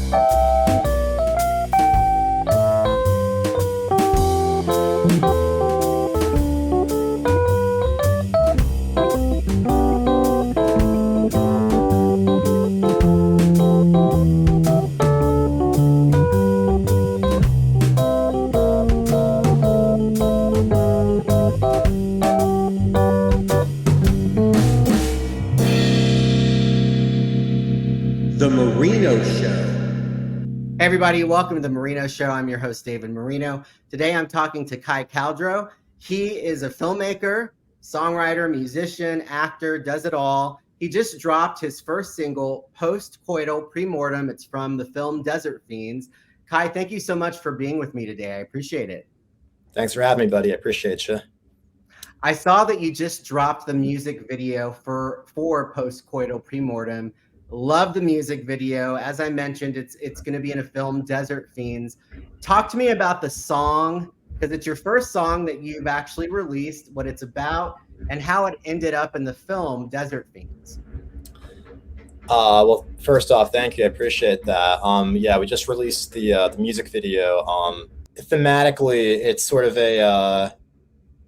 The Marino Show. Hey everybody, welcome to the Marino Show. I'm your host, David Marino. Today I'm talking to Kai Kaldro. He is a filmmaker, songwriter, musician, actor, does it all. He just dropped his first single, Coital, Pre-Mortem. It's from the film Desert Fiends. Kai, thank you so much for being with me today. I appreciate it. Thanks for having me, buddy. I appreciate you. I saw that you just dropped the music video for Coital, Pre-Mortem. Love the music video. As I mentioned, it's going to be in a film, Desert Fiends. Talk to me about the song, because it's your first song that you've actually released, what it's about, and how it ended up in the film, Desert Fiends. Well, first off, thank you. I appreciate that. Yeah, we just released the music video. Thematically, it's sort of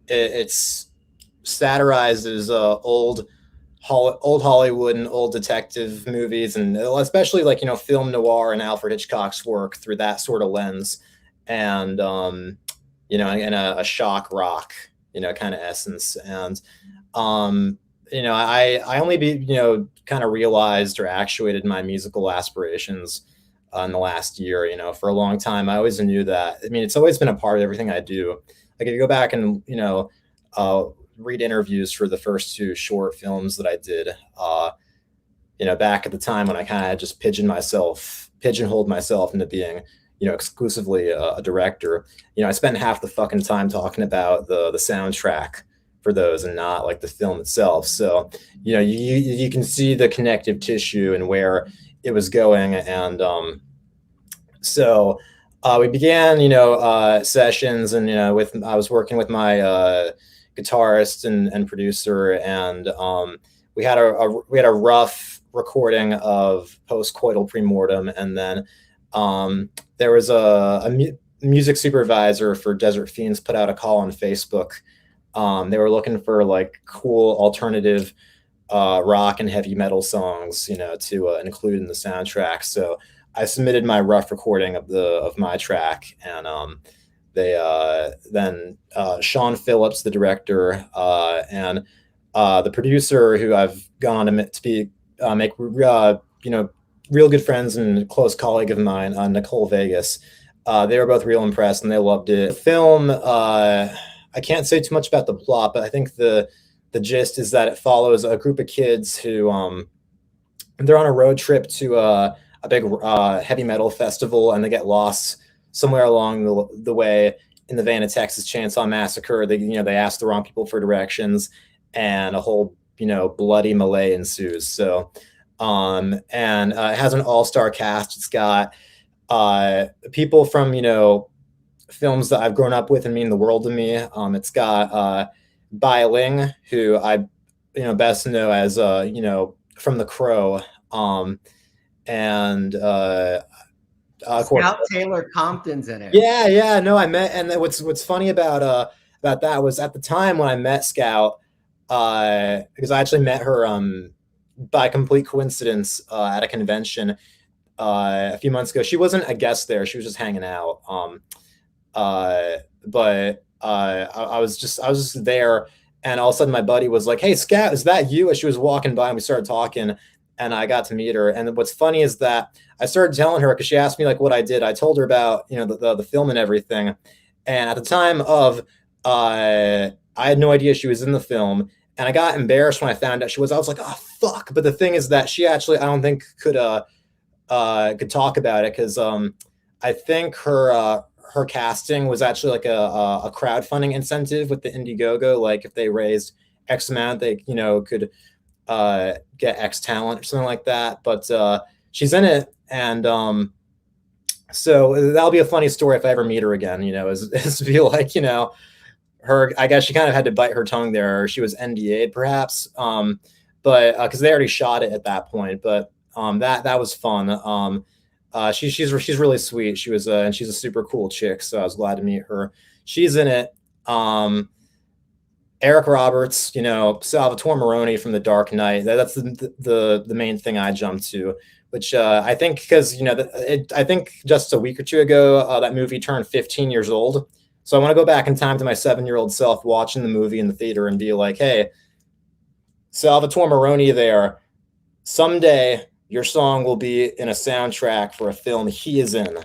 it's satirizes old Hollywood and old detective movies, and especially like, film noir and Alfred Hitchcock's work through that sort of lens, and and a shock rock, kind of essence. And I only kind of realized or actuated my musical aspirations in the last year. For a long time I always knew that. I mean, it's always been a part of everything I do. Like, if you go back and read interviews for the first two short films that I did, back at the time when I kind of just pigeonholed myself into being, exclusively a director. I spent half the fucking time talking about the soundtrack for those and not like the film itself. So, you can see the connective tissue and where it was going. And so we began, sessions, and, I was working with my guitarist and producer, and we had a rough recording of Post-Coital Pre-Mortem, and then there was a music supervisor for Desert Fiends put out a call on Facebook. They were looking for like cool alternative rock and heavy metal songs, to include in the soundtrack. So I submitted my rough recording of my track, and then Sean Phillips, the director, and the producer, who I've gone on to make real good friends and close colleague of mine, Nicole Vegas. They were both real impressed and they loved it. The film, I can't say too much about the plot, but I think the gist is that it follows a group of kids who they're on a road trip to a big heavy metal festival, and they get lost somewhere along the way in the vein of Texas Chainsaw Massacre. They ask the wrong people for directions, and a whole bloody melee ensues. So and it has an all-star cast. It's got people from films that I've grown up with and mean the world to me. It's got Bai Ling, who I best know as from The Crow, and of course, Taylor-Compton's in it. Yeah. No, I met, and what's funny about that was, at the time when I met Scout, because I actually met her by complete coincidence at a convention a few months ago. She wasn't a guest there; she was just hanging out. But I was just there, and all of a sudden my buddy was like, "Hey, Scout, is that you?" And she was walking by, and we started talking, and I got to meet her. And what's funny is that I started telling her, because she asked me like what I did. I told her about the film and everything, and at the time of I had no idea she was in the film, and I got embarrassed when I found out she was. I was like, "Oh fuck!" But the thing is that she actually, I don't think, could talk about it, because I think her casting was actually like a crowdfunding incentive with the Indiegogo. Like, if they raised X amount, they could get X talent or something like that. But she's in it, and so that'll be a funny story if I ever meet her again. Is to be like, her. I guess she kind of had to bite her tongue there, or she was NDA'd perhaps. But because they already shot it at that point. But that was fun. She's really sweet. She was and she's a super cool chick. So I was glad to meet her. She's in it. Eric Roberts, Salvatore Moroni from The Dark Knight. That's the main thing I jumped to, which I think because I think just a week or two ago that movie turned 15 years old. So I want to go back in time to my 7-year-old self watching the movie in the theater and be like, hey, Salvatore Moroni there, someday your song will be in a soundtrack for a film he is in.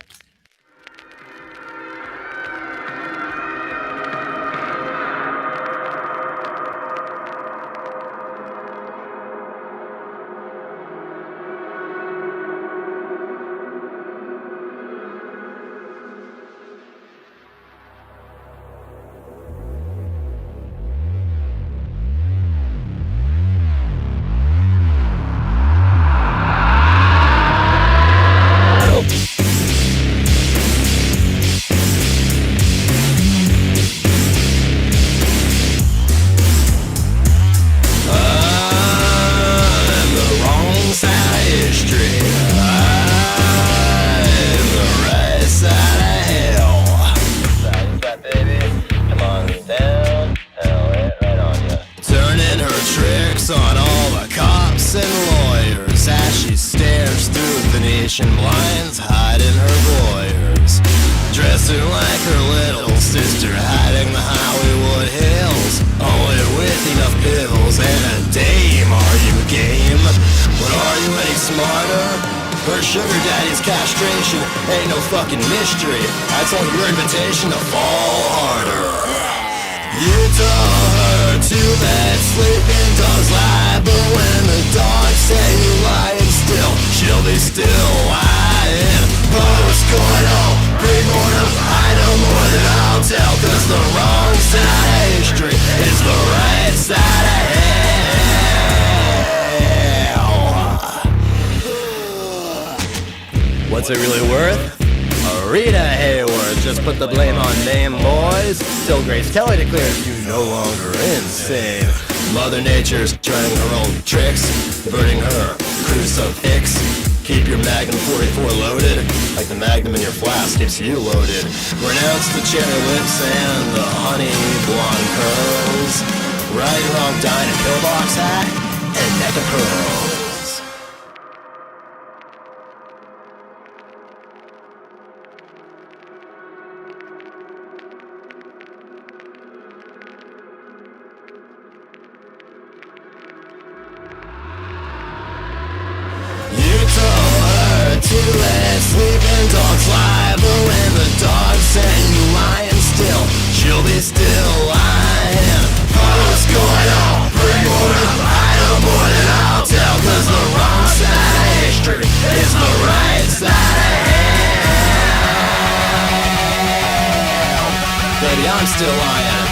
Blinds hiding her voyeurs, dressing like her little sister, hiding the Hollywood hills, only with enough pills and a dame. Are you game? But are you any smarter? Her sugar daddy's castration ain't no fucking mystery. That's only your invitation to fall harder. You told her to let sleeping dogs lie, but when the dogs say you lying still, she'll be still lying. Post-coital, pre-mortem, I know more than I'll tell, cause the wrong side of history is the right side of hell. What's it really worth? Rita Hayward, just put the blame on Name Boys, till Grace Kelly declares you no longer insane. Mother Nature's trying her own tricks, burning her crucifix. Keep your Magnum 44 loaded, like the Magnum in your flask keeps you loaded. Renounce the cherry lips and the honey blonde curls. Right, wrong, dine, and pillbox hat, and neck of pearls. To let sleeping dogs lie, but when the dogs say you lying still, she'll be still lying. Post-coital, pre-mortem, I know more than I'll tell, cause the wrong side of history is the right side of hell. Baby, I'm still lying.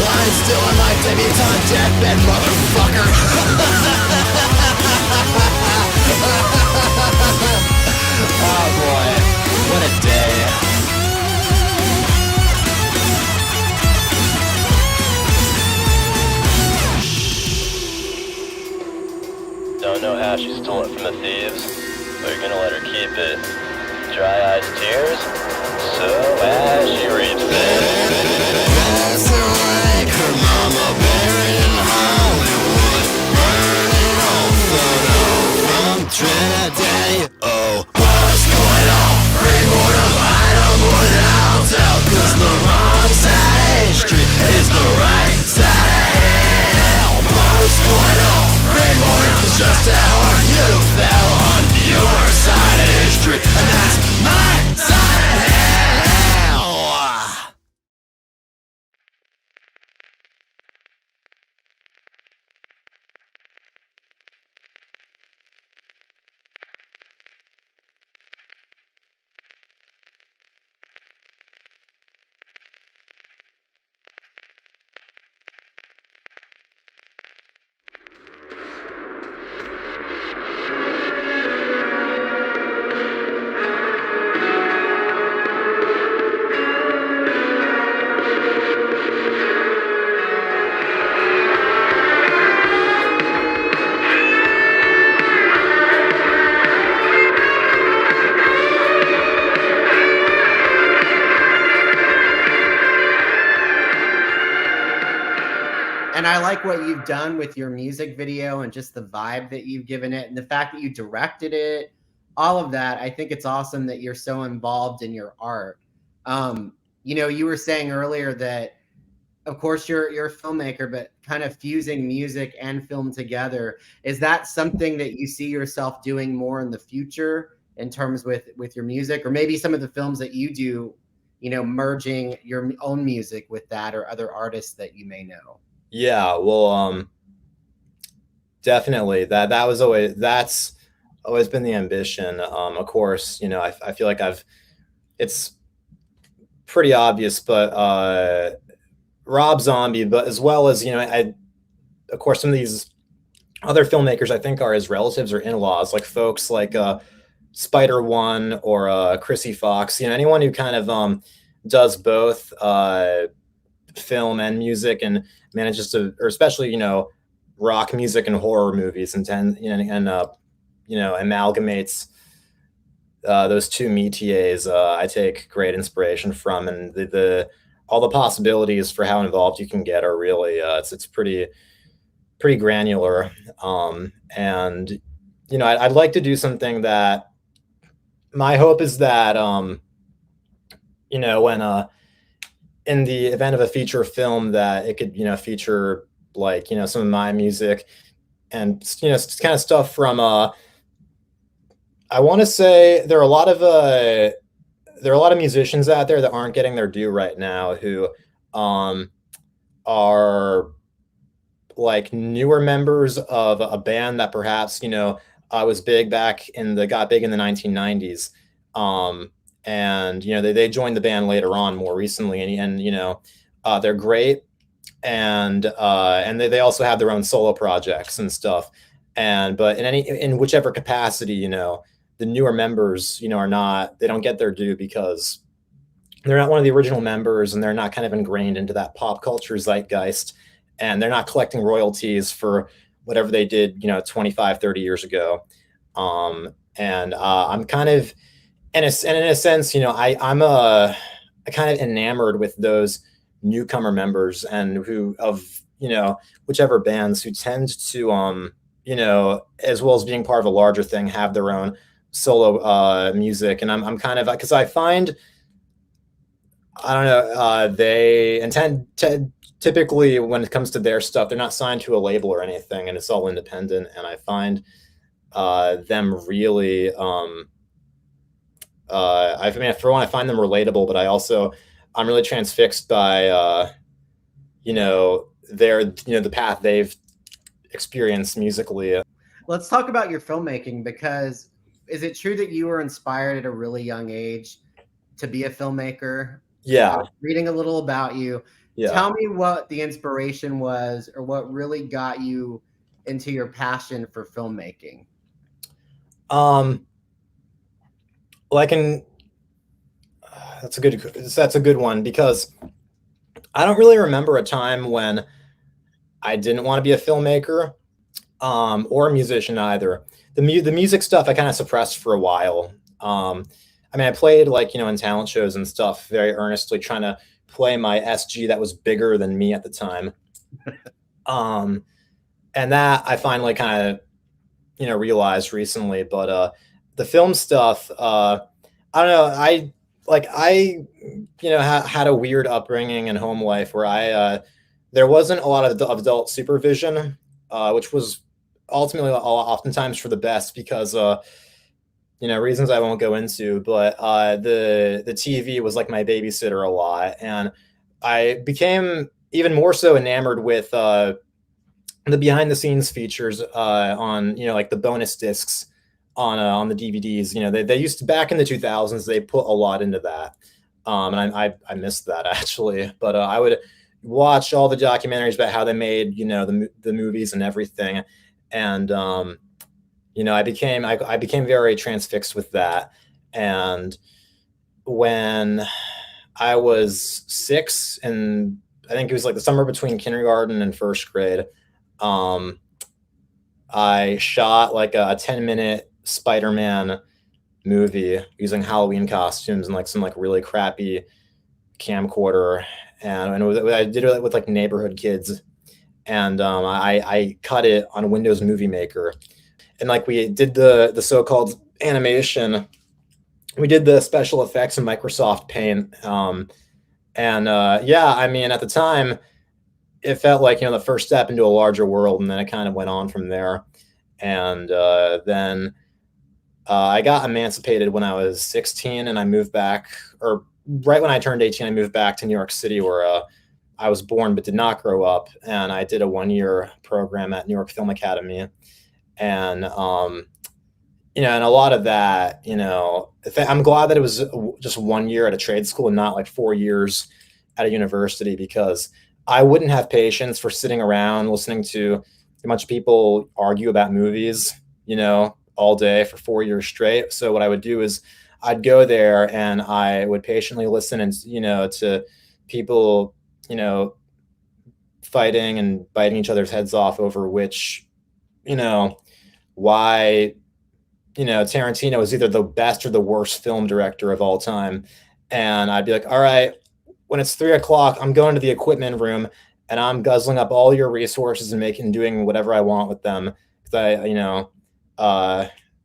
I'm still on my debutante deathbed, motherfucker. Oh boy, what a day. Don't know how she stole it from the thieves, but you're gonna let her keep it. Dry eyes, tears, so as she reads her mama buried in Hollywood, burning old photo from Trinidad. Oh, post-coital, pre-mortem, I know more than I'll tell, cause the wrong side of history is the right side of hell. Post-coital, pre-mortem is just how hard you fell on your side of history, and that's my side of hell. I like what you've done with your music video and just the vibe that you've given it and the fact that you directed it, all of that. I think it's awesome that you're so involved in your art. You know, you were saying earlier that, of course, you're a filmmaker, but kind of fusing music and film together. Is that something that you see yourself doing more in the future in terms with your music, or maybe some of the films that you do, you know, merging your own music with that or other artists that you may know? Yeah, well, definitely that's always been the ambition. Of course, you know, I feel like it's pretty obvious, but Rob Zombie, but as well as, you know, of course, some of these other filmmakers I think are his relatives or in-laws, like folks like Spider One or Chrissy Fox. You know, anyone who kind of does both film and music and manages to, or especially, you know, rock music and horror movies, and you know, amalgamates those two métiers. I take great inspiration from, and the all the possibilities for how involved you can get are really it's pretty granular. And you know, I'd like to do something that my hope is that you know, when in the event of a feature film, that it could, you know, feature like, you know, some of my music and, you know, kind of stuff from I want to say there are a lot of musicians out there that aren't getting their due right now, who are like newer members of a band that perhaps, you know, was big got big in the 1990s. And, you know, they joined the band later on, more recently, and you know, they're great. And they also have their own solo projects and stuff. But in whichever capacity, you know, the newer members, you know, they don't get their due because they're not one of the original members, and they're not kind of ingrained into that pop culture zeitgeist, and they're not collecting royalties for whatever they did, you know, 25, 30 years ago. I'm kind of, in a sense, you know, I'm kind of enamored with those newcomer members, and you know, whichever bands who tend to, you know, as well as being part of a larger thing, have their own solo music. And I'm kind of, because I find, I don't know, they intend to, typically when it comes to their stuff, they're not signed to a label or anything, and it's all independent. And I find them really, I mean, for one, I find them relatable, but I'm really transfixed by, you know, the path they've experienced musically. Let's talk about your filmmaking, because is it true that you were inspired at a really young age to be a filmmaker? Yeah. Reading a little about you. Yeah. Tell me what the inspiration was, or what really got you into your passion for filmmaking. Well, that's a good one, because I don't really remember a time when I didn't want to be a filmmaker, or a musician either. The music stuff I kind of suppressed for a while. I mean, I played, like, you know, in talent shows and stuff very earnestly, trying to play my SG that was bigger than me at the time. And that I finally kind of, you know, realized recently. But the film stuff, I don't know. I you know, had a weird upbringing and home life where there wasn't a lot of adult supervision, which was ultimately oftentimes for the best, because you know, reasons I won't go into. But the TV was like my babysitter a lot, and I became even more so enamored with the behind the scenes features on, you know, like the bonus discs on the DVDs. You know, they used to, back in the 2000s, they put a lot into that. And I missed that, actually. But I would watch all the documentaries about how they made, you know, the movies and everything. And you know, I became very transfixed with that. And when I was 6, and I think it was like the summer between kindergarten and first grade, I shot like a 10-minute Spider-Man movie using Halloween costumes and like some like really crappy camcorder, and I did it with like neighborhood kids. and I cut it on Windows Movie Maker, and like we did the so-called animation, we did the special effects in Microsoft Paint, and yeah, I mean, at the time, it felt like, the first step into a larger world, and then it kind of went on from there. And then I got emancipated when I was 16, and I moved back, or right when I turned 18, I moved back to New York City, where I was born but did not grow up. And I did a 1-year program at New York Film Academy. And, and a lot of that, I'm glad that it was just 1 year at a trade school and not like 4 years at a university, because I wouldn't have patience for sitting around listening to a bunch of people argue about movies, all day for 4 years straight. So what I would do is I'd go there and I would patiently listen and, to people, fighting and biting each other's heads off over which, why, Tarantino is either the best or the worst film director of all time. And I'd be like, all right, when it's 3 o'clock, I'm going to the equipment room and I'm guzzling up all your resources and doing whatever I want with them. Cause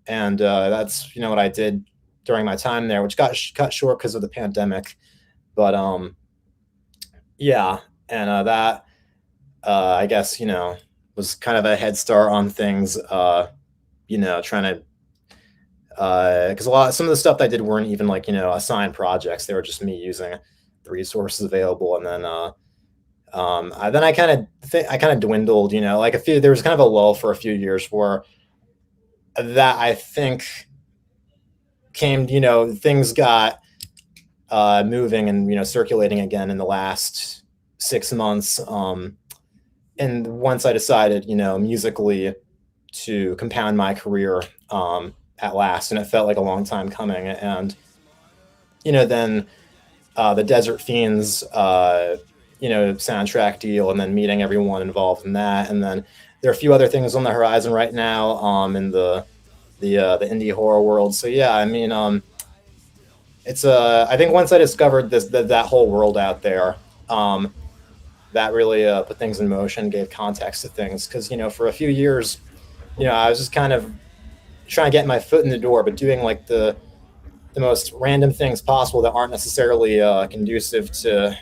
that's, what I did during my time there, which got cut short because of the pandemic. But, yeah. And, that, I guess, was kind of a head start on things, trying to, because some of the stuff that I did weren't even like, assigned projects. They were just me using the resources available. And then, then I kind of dwindled, there was kind of a lull for a few years where that I think came, things got, moving and, circulating again in the last 6 months. And once I decided, musically to compound my career, at last, and it felt like a long time coming. And, then, the Desert Fiends, soundtrack deal, and then meeting everyone involved in that. And then there are a few other things on the horizon right now, in the indie horror world. So yeah, I mean, it's I think once I discovered that whole world out there, that really put things in motion, gave context to things. Because for a few years, I was just kind of trying to get my foot in the door, but doing like the most random things possible that aren't necessarily conducive to,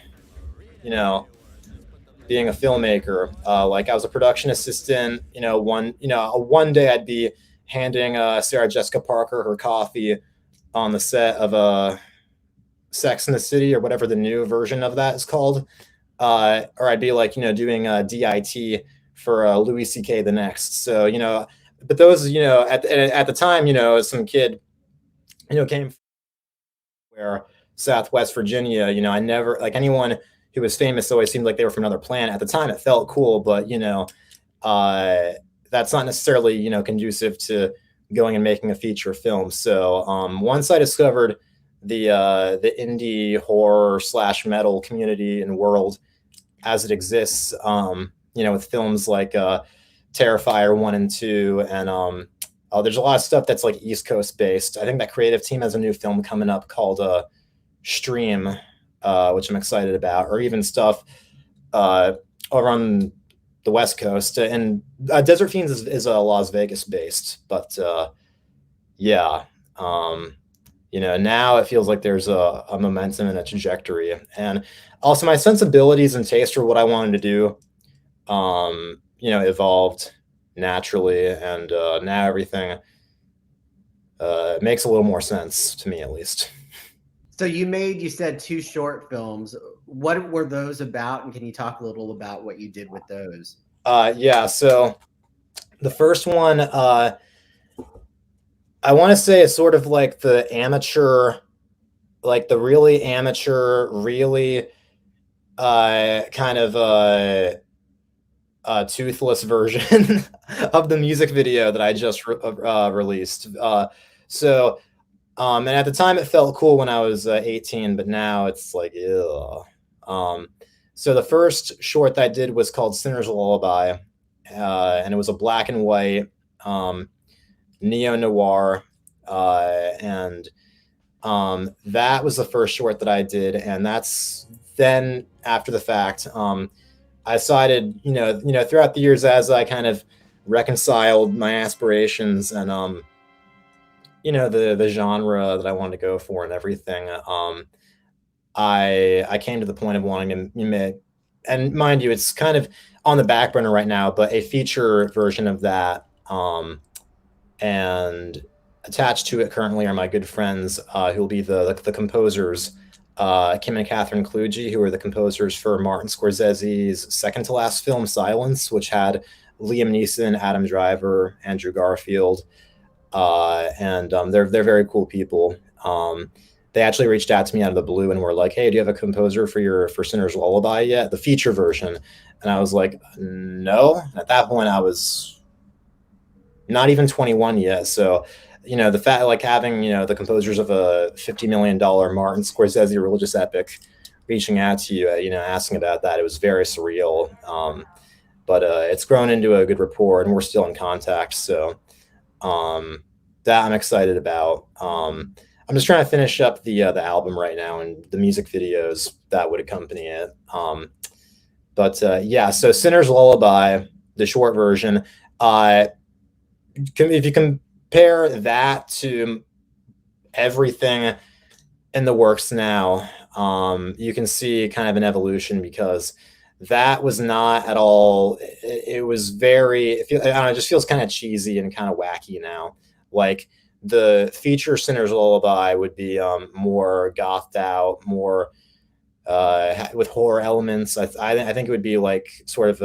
being a filmmaker. Like I was a production assistant. One day I'd be handing Sarah Jessica Parker her coffee on the set of Sex in the City, or whatever the new version of that is called. Or I'd be like, doing DIT for Louis C.K. the Next. So, but those, at the time, some kid, came from where Southwest Virginia, I never, like, anyone who was famous always seemed like they were from another planet. At the time, it felt cool, but, that's not necessarily, conducive to going and making a feature film. So once I discovered the indie horror / metal community and world as it exists, with films like Terrifier 1 and 2, and there's a lot of stuff that's like East Coast based. I think that creative team has a new film coming up called Stream, which I'm excited about, or even stuff over on the West Coast. And Desert Fiends is Las Vegas based, but yeah, now it feels like there's a momentum and a trajectory. And also my sensibilities and taste for what I wanted to do, evolved naturally. And now everything makes a little more sense to me, at least. So you said 2 short films. What were those about? And can you talk a little about what you did with those? Yeah. So the first one, I want to say it's sort of like the amateur, like the really amateur, really kind of toothless version of the music video that I just released. And at the time it felt cool when I was 18, but now it's like, ew. So the first short that I did was called Sinner's Lullaby, and it was a black and white neo-noir, and that was the first short that I did. And that's then, after the fact, I decided, throughout the years as I kind of reconciled my aspirations and the genre that I wanted to go for and everything. I came to the point of wanting to make, and mind you, it's kind of on the back burner right now, but a feature version of that. And attached to it currently are my good friends who will be the composers, Kim and Catherine Kluge, who are the composers for Martin Scorsese's second to last film, Silence, which had Liam Neeson, Adam Driver, Andrew Garfield, and they're very cool people. They actually reached out to me out of the blue and were like, "Hey, do you have a composer for Sinner's Lullaby yet, the feature version?" And I was like, "No." And at that point, I was not even 21 yet, so the fact, like, having the composers of a $50 million Martin Scorsese religious epic reaching out to you, asking about that, it was very surreal. But it's grown into a good rapport, and we're still in contact. So that I'm excited about. I'm just trying to finish up the album right now and the music videos that would accompany it. Yeah, so Sinner's Lullaby, the short version. If you compare that to everything in the works now, you can see kind of an evolution, because that was not at all. It was very. I don't know, it just feels kind of cheesy and kind of wacky now. Like the feature Sinner's Lullaby would be more gothed out, more with horror elements. I think it would be like sort of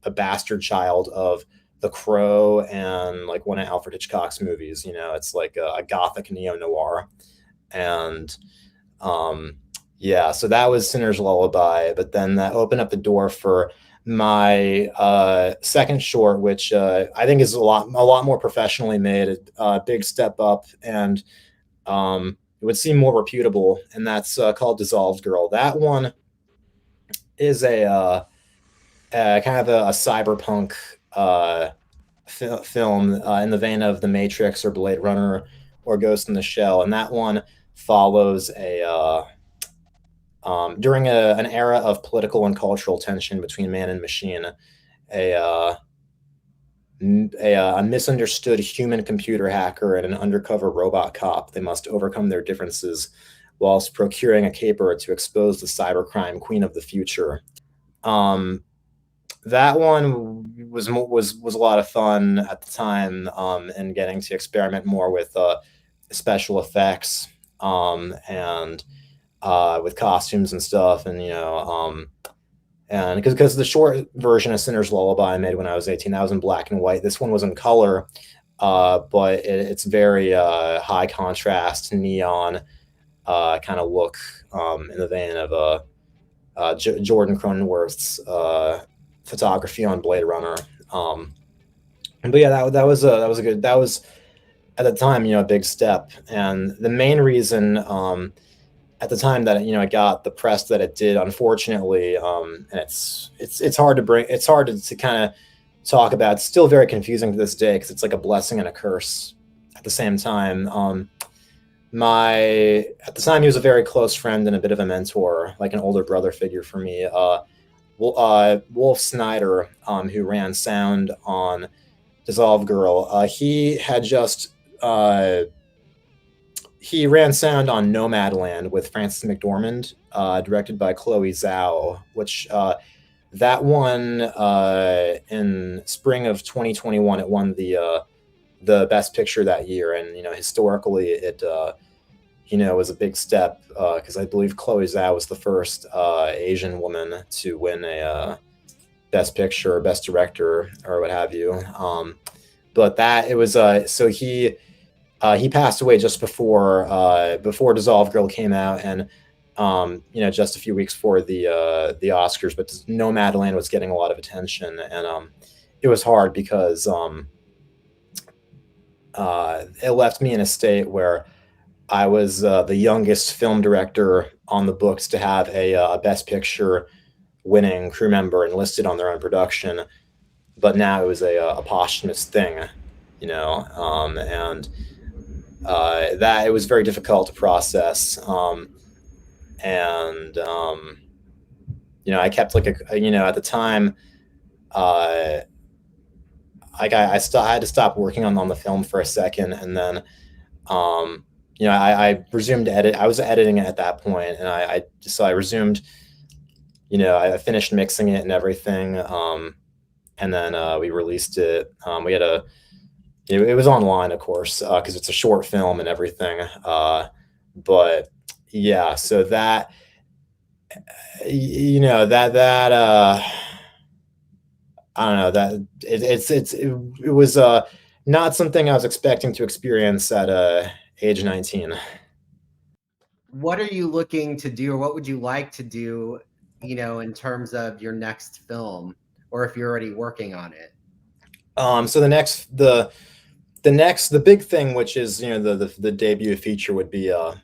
a bastard child of The Crow and like one of Alfred Hitchcock's movies. It's like a gothic neo-noir. And yeah, so that was Sinner's Lullaby, but then that opened up the door for my second short, which I think is a lot more professionally made, a big step up, and it would seem more reputable, and that's called Dissolved Girl. That one is a kind of a cyberpunk film in the vein of The Matrix or Blade Runner or Ghost in the Shell, and that one follows during an era of political and cultural tension between man and machine, a misunderstood human computer hacker and an undercover robot cop. They must overcome their differences whilst procuring a caper to expose the cybercrime queen of the future. That one was a lot of fun at the time, and getting to experiment more with special effects and with costumes and stuff, and and because the short version of Sinner's Lullaby I made when I was 18, that was in black and white. This one was in color, but it's very high contrast, neon kind of look, in the vein of Jordan Cronenworth's photography on Blade Runner. But yeah, that was at the time a big step, and the main reason at the time that it got the press that it did, unfortunately, and it's hard to kind of talk about. It's still very confusing to this day, because it's like a blessing and a curse at the same time. At the time, he was a very close friend and a bit of a mentor, like an older brother figure for me. Wolf Snyder, who ran sound on Dissolved Girl, he had just he ran sound on Nomadland with Frances McDormand, directed by Chloe Zhao, which that one in spring of 2021, it won the Best Picture that year, and historically it was a big step, because I believe Chloe Zhao was the first Asian woman to win a Best Picture, Best Director, or what have you. But that it was so he passed away just before Dissolved Girl came out, and just a few weeks before the Oscars. But Nomadland was getting a lot of attention, and it was hard because it left me in a state where I was the youngest film director on the books to have a Best Picture winning crew member enlisted on their own production, but now it was a posthumous thing, and that it was very difficult to process, and I kept like at the time, like I had to stop working on the film for a second, and then I resumed edit. I was editing it at that point, and I resumed. I finished mixing it and everything, and then we released it. We had it was online, of course, because it's a short film and everything. But yeah, so that I don't know, that it was not something I was expecting to experience at age 19. What are you looking to do, or what would you like to do, in terms of your next film, or if you're already working on it? So the big thing, which is the debut feature, would be the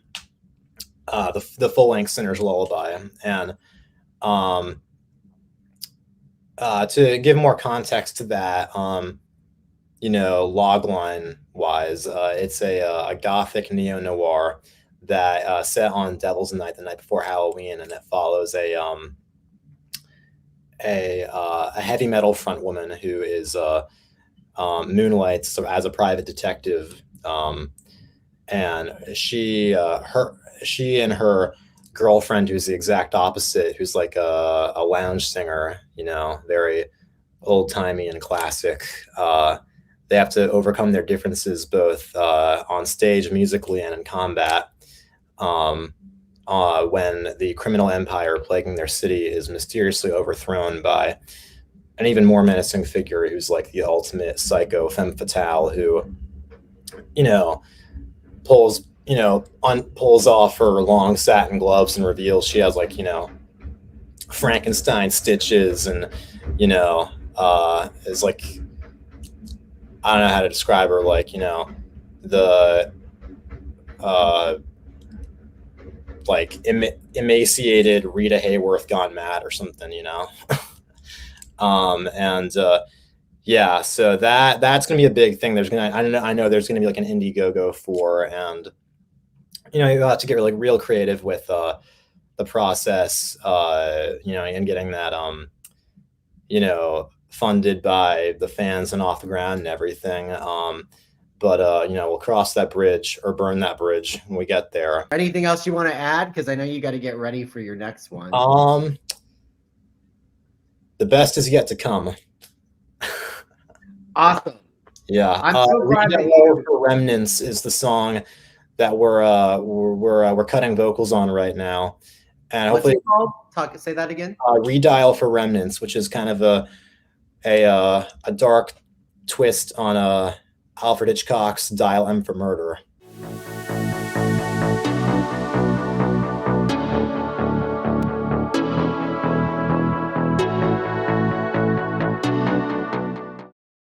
full length Sinner's Lullaby, and to give more context to that, logline wise, it's a gothic neo noir that set on Devil's Night, the night before Halloween, and it follows a heavy metal front woman who is moonlights as a private detective, and she and her girlfriend, who's the exact opposite, who's like a lounge singer, very old timey and classic. They have to overcome their differences both on stage musically and in combat, when the criminal empire plaguing their city is mysteriously overthrown by an even more menacing figure who's like the ultimate psycho femme fatale, who pulls off her long satin gloves and reveals she has like Frankenstein stitches, and is like, I don't know how to describe her, like the like emaciated Rita Hayworth gone mad or something, and yeah, so that's gonna be a big thing. I know there's gonna be like an Indiegogo for, and you have to get like real creative with the process, and getting that funded by the fans and off the ground and everything. But we'll cross that bridge, or burn that bridge, when we get there. Anything else you want to add? Because I know you got to get ready for your next one. The best is yet to come. Awesome. Yeah. I'm so glad that for Remnants is the song that we're cutting vocals on right now, and what's hopefully it called? Say that again. Redial for Remnants, which is kind of a dark twist on Alfred Hitchcock's Dial M for Murder.